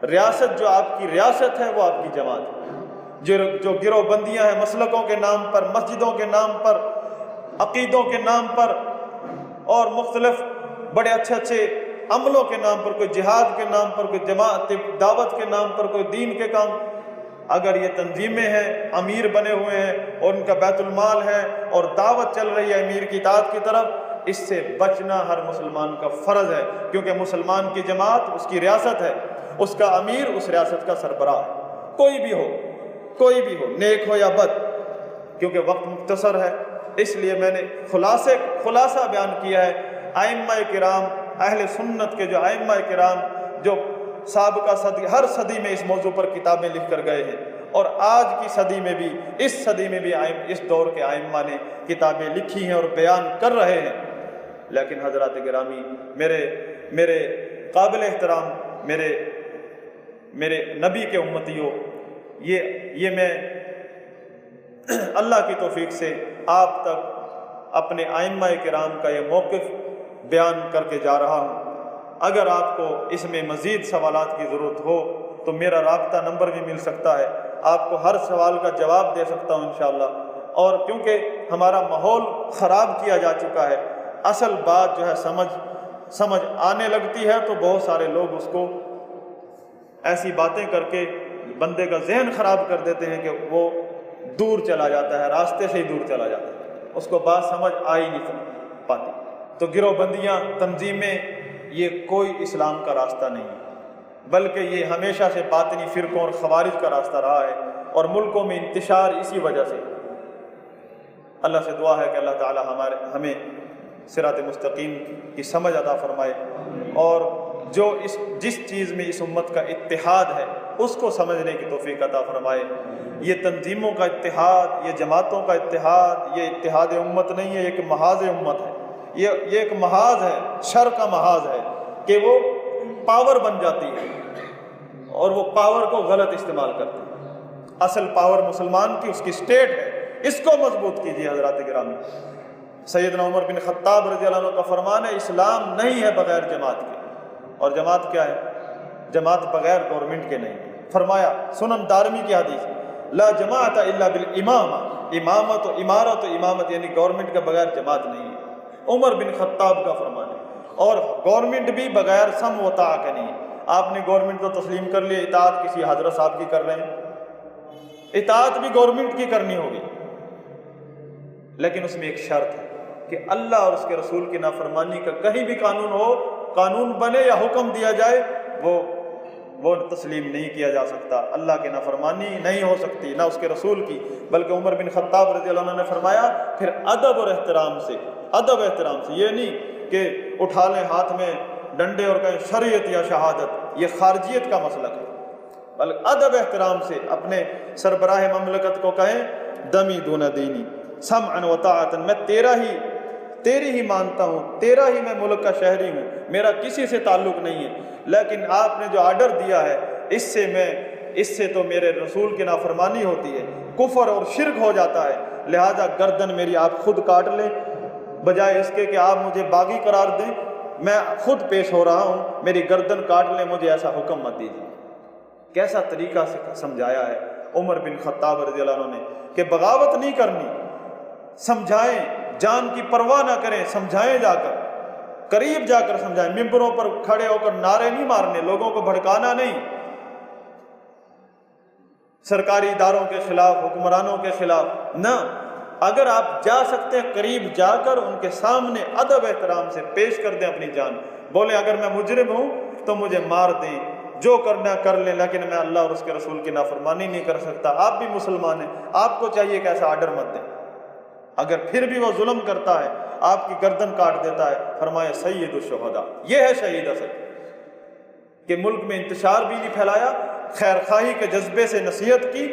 ریاست جو آپ کی ریاست ہے وہ آپ کی جماعت ہے۔ جو گروہ بندیاں ہیں مسلکوں کے نام پر، مسجدوں کے نام پر، عقیدوں کے نام پر، اور مختلف بڑے اچھے عملوں کے نام پر، کوئی جہاد کے نام پر، کوئی جماعت دعوت کے نام پر، کوئی دین کے کام، اگر یہ تنظیمیں ہیں، امیر بنے ہوئے ہیں اور ان کا بیت المال ہے اور دعوت چل رہی ہے امیر کی اطاعت کی طرف، اس سے بچنا ہر مسلمان کا فرض ہے، کیونکہ مسلمان کی جماعت اس کی ریاست ہے، اس کا امیر اس ریاست کا سربراہ ہے، کوئی بھی ہو، نیک ہو یا بد۔ کیونکہ وقت مختصر ہے اس لیے میں نے خلاصہ بیان کیا ہے۔ ائمہ کرام، اہل سنت کے جو ائمہ کرام جو سابقہ صدی، ہر صدی میں اس موضوع پر کتابیں لکھ کر گئے ہیں، اور آج کی صدی میں بھی، اس صدی میں بھی اس دور کے ائمہ نے کتابیں لکھی ہیں اور بیان کر رہے ہیں۔ لیکن حضرات گرامی، میرے قابل احترام، میرے نبی کے امتیوں، یہ میں اللہ کی توفیق سے آپ تک اپنے ائمہ کرام کا یہ موقف بیان کر کے جا رہا ہوں۔ اگر آپ کو اس میں مزید سوالات کی ضرورت ہو تو میرا رابطہ نمبر بھی مل سکتا ہے، آپ کو ہر سوال کا جواب دے سکتا ہوں انشاءاللہ۔ اور کیونکہ ہمارا ماحول خراب کیا جا چکا ہے، اصل بات جو ہے سمجھ آنے لگتی ہے تو بہت سارے لوگ اس کو ایسی باتیں کر کے بندے کا ذہن خراب کر دیتے ہیں کہ وہ دور چلا جاتا ہے، راستے سے ہی دور چلا جاتا ہے، اس کو بات سمجھ آ ہی نہیں پاتی۔ تو گروہ بندیاں، تنظیمیں، یہ کوئی اسلام کا راستہ نہیں ہے، بلکہ یہ ہمیشہ سے باطنی فرقوں اور خوارج کا راستہ رہا ہے، اور ملکوں میں انتشار اسی وجہ سے۔ اللہ سے دعا ہے کہ اللہ تعالی ہمیں صراط مستقیم کی سمجھ عطا فرمائے، اور جس چیز میں اس امت کا اتحاد ہے اس کو سمجھنے کی توفیق عطا فرمائے۔ یہ تنظیموں کا اتحاد، یہ جماعتوں کا اتحاد، یہ اتحاد امت نہیں ہے، یہ ایک محاذ امت ہے، یہ ایک محاذ ہے، شر کا محاذ ہے کہ وہ پاور بن جاتی ہے اور وہ پاور کو غلط استعمال کرتی ہے۔ اصل پاور مسلمان کی، اس کی سٹیٹ ہے، اس کو مضبوط کیجیے حضرات گرامی۔ سیدنا عمر بن خطاب رضی اللہ عنہ کا فرمان ہے، اسلام نہیں ہے بغیر جماعت کے، اور جماعت کیا ہے؟ جماعت بغیر گورنمنٹ کے نہیں۔ فرمایا، سنن دارمی کی حدیث، لا جماعت الا بالامامہ، امامت و امارت و امامت، یعنی گورنمنٹ کے بغیر جماعت نہیں ہے۔ عمر بن خطاب کا فرمان ہے، اور گورنمنٹ بھی بغیر سم و طاعت کے نہیں ہے۔ آپ نے گورنمنٹ تو تسلیم کر لی، اطاعت کسی حضرت صاحب کی کر رہے ہیں، اطاعت بھی گورنمنٹ کی کرنی ہوگی، لیکن اس میں ایک شرط ہے کہ اللہ اور اس کے رسول کی نافرمانی کا کہیں بھی قانون ہو، قانون بنے یا حکم دیا جائے، وہ تسلیم نہیں کیا جا سکتا۔ اللہ کی نافرمانی نہیں ہو سکتی، نہ اس کے رسول کی۔ بلکہ عمر بن خطاب رضی اللہ عنہ نے فرمایا پھر ادب اور احترام سے، یہ نہیں کہ اٹھا لیں ہاتھ میں ڈنڈے اور کہیں شریعت یا شہادت، یہ خارجیت کا مسلک ہے، بلکہ ادب احترام سے اپنے سربراہ مملکت کو کہیں دمی دون دینی سمعا و طاعتا، میں تیری ہی مانتا ہوں، تیرا ہی میں ملک کا شہری ہوں، میرا کسی سے تعلق نہیں ہے، لیکن آپ نے جو آرڈر دیا ہے اس سے تو میرے رسول کی نافرمانی ہوتی ہے، کفر اور شرک ہو جاتا ہے، لہذا گردن میری آپ خود کاٹ لیں، بجائے اس کے کہ آپ مجھے باغی قرار دیں، میں خود پیش ہو رہا ہوں، میری گردن کاٹ لیں، مجھے ایسا حکم مت دیجیے۔ کیسا طریقہ سے سمجھایا ہے عمر بن خطاب رضی اللہ عنہ نے کہ بغاوت نہیں کرنی، سمجھائیں، جان کی پرواہ نہ کریں، سمجھائیں، جا کر قریب جا کر سمجھائیں، ممبروں پر کھڑے ہو کر نعرے نہیں مارنے، لوگوں کو بھڑکانا نہیں، سرکاری اداروں کے خلاف، حکمرانوں کے خلاف نہ، اگر آپ جا سکتے ہیں قریب جا کر ان کے سامنے ادب احترام سے پیش کر دیں اپنی جان، بولیں اگر میں مجرم ہوں تو مجھے مار دیں، جو کرنا کر لیں، لیکن میں اللہ اور اس کے رسول کی نافرمانی نہیں کر سکتا۔ آپ بھی مسلمان ہیں، آپ کو چاہیے کہ ایسا آرڈر مت دیں۔ اگر پھر بھی وہ ظلم کرتا ہے، آپ کی گردن کاٹ دیتا ہے، فرمایا سید الشہداء، یہ ہے شہید اصل، کہ ملک میں انتشار بھی نہیں پھیلایا، خیر خواہی کے جذبے سے نصیحت کی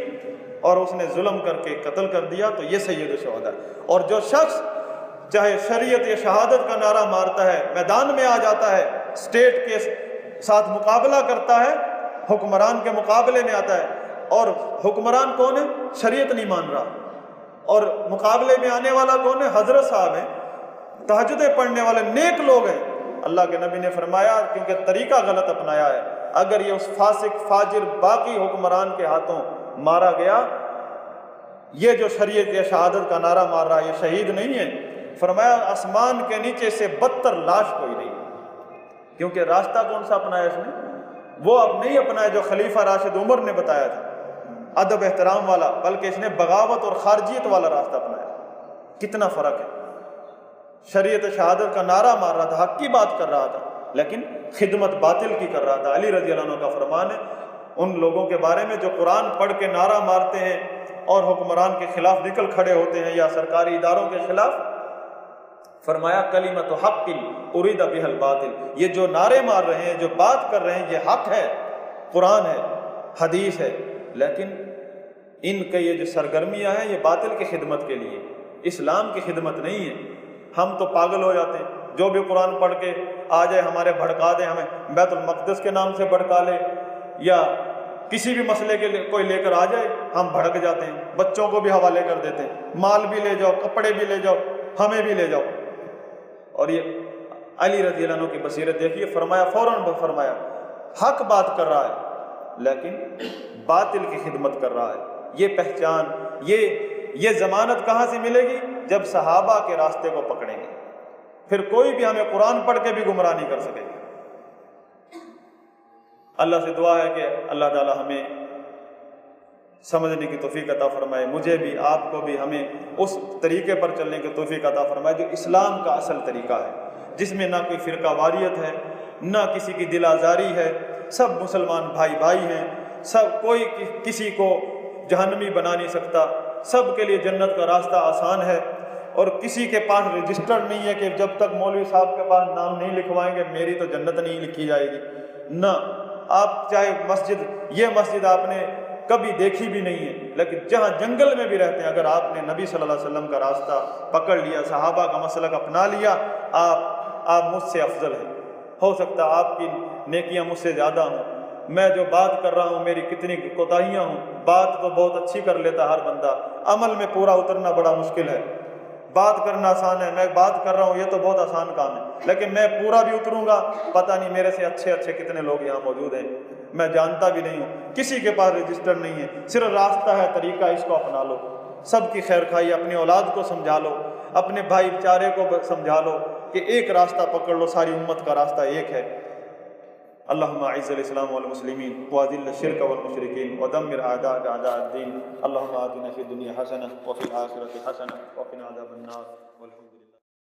اور اس نے ظلم کر کے قتل کر دیا، تو یہ سید الشہداء۔ اور جو شخص چاہے شریعت یا شہادت کا نعرہ مارتا ہے، میدان میں آ جاتا ہے، اسٹیٹ کے ساتھ مقابلہ کرتا ہے، حکمران کے مقابلے میں آتا ہے، اور حکمران کون ہے؟ شریعت نہیں مان رہا، اور مقابلے میں آنے والا کون ہے؟ حضرت صاحب ہیں، تہجدیں پڑھنے والے نیک لوگ ہیں۔ اللہ کے نبی نے فرمایا کیونکہ طریقہ غلط اپنایا ہے، اگر یہ اس فاسق فاجر باقی حکمران کے ہاتھوں مارا گیا، یہ جو شریعت یا شہادت کا نعرہ مار رہا ہے یہ شہید نہیں ہے، فرمایا آسمان کے نیچے سے بدتر لاش کوئی نہیں، کیونکہ راستہ کون سا اپنایا اس نے؟ وہ اب نہیں اپنایا جو خلیفہ راشد عمر نے بتایا تھا، ادب احترام والا، بلکہ اس نے بغاوت اور خارجیت والا راستہ اپنایا۔ کتنا فرق ہے، شریعت شہادت کا نعرہ مار رہا تھا، حق کی بات کر رہا تھا، لیکن خدمت باطل کی کر رہا تھا۔ علی رضی اللہ عنہ کا فرمان ہے ان لوگوں کے بارے میں جو قرآن پڑھ کے نعرہ مارتے ہیں اور حکمران کے خلاف نکل کھڑے ہوتے ہیں یا سرکاری اداروں کے خلاف، فرمایا کلمۃ حق ارید بہ الباطل، یہ جو نعرے مار رہے ہیں، جو بات کر رہے ہیں، یہ حق ہے، قرآن ہے، حدیث ہے، لیکن ان کے یہ جو سرگرمیاں ہیں یہ باطل کی خدمت کے لیے، اسلام کی خدمت نہیں ہے۔ ہم تو پاگل ہو جاتے ہیں، جو بھی قرآن پڑھ کے آ جائے ہمارے بھڑکا دے، ہمیں بیت المقدس کے نام سے بھڑکا لے، یا کسی بھی مسئلے کے کوئی لے کر آ جائے ہم بھڑک جاتے ہیں، بچوں کو بھی حوالے کر دیتے ہیں، مال بھی لے جاؤ، کپڑے بھی لے جاؤ، ہمیں بھی لے جاؤ۔ اور یہ علی رضی اللہ عنہ کی بصیرت دیکھیے، فرمایا فوراً فرمایا حق بات کر رہا ہے لیکن باطل کی خدمت کر رہا ہے۔ یہ پہچان، یہ ضمانت کہاں سے ملے گی؟ جب صحابہ کے راستے کو پکڑیں گے، پھر کوئی بھی ہمیں قرآن پڑھ کے بھی گمراہ نہیں کر سکے گا۔ اللہ سے دعا ہے کہ اللہ تعالی ہمیں سمجھنے کی توفیق عطا فرمائے، مجھے بھی، آپ کو بھی، ہمیں اس طریقے پر چلنے کی توفیق عطا فرمائے جو اسلام کا اصل طریقہ ہے، جس میں نہ کوئی فرقہ واریت ہے، نہ کسی کی دل آزاری ہے، سب مسلمان بھائی بھائی ہیں، سب، کوئی کسی کو جہنمی بنا نہیں سکتا، سب کے لیے جنت کا راستہ آسان ہے، اور کسی کے پاس رجسٹر نہیں ہے کہ جب تک مولوی صاحب کے پاس نام نہیں لکھوائیں گے میری تو جنت نہیں لکھی جائے گی۔ نہ، آپ چاہے یہ مسجد آپ نے کبھی دیکھی بھی نہیں ہے، لیکن جہاں جنگل میں بھی رہتے ہیں، اگر آپ نے نبی صلی اللہ علیہ وسلم کا راستہ پکڑ لیا، صحابہ کا مسلک اپنا لیا، آپ مجھ سے افضل ہیں۔ ہو سکتا ہے آپ کی نیکیاں مجھ سے زیادہ ہوں، میں جو بات کر رہا ہوں میری کتنی کوتاہیاں ہوں، بات تو بہت اچھی کر لیتا ہر بندہ، عمل میں پورا اترنا بڑا مشکل ہے۔ بات کرنا آسان ہے، میں بات کر رہا ہوں یہ تو بہت آسان کام ہے، لیکن میں پورا بھی اتروں گا، پتہ نہیں میرے سے اچھے کتنے لوگ یہاں موجود ہیں، میں جانتا بھی نہیں ہوں، کسی کے پاس رجسٹر نہیں ہے، صرف راستہ ہے، طریقہ اس کو اپنا لو، سب کی خیر خواہی، اپنی اولاد کو سمجھا لو، اپنے بھائی چارے کو سمجھا لو کہ ایک راستہ پکڑ لو، ساری امت کا راستہ ایک ہے۔ اللهم اعز الاسلام والمسلمين واذل الشرك والمشركين ودمر اعداءك اعداء الدين. اللهم آتنا في الدنيا حسنه وفي الاخره حسنه وقنا عذاب النار والحمد لله.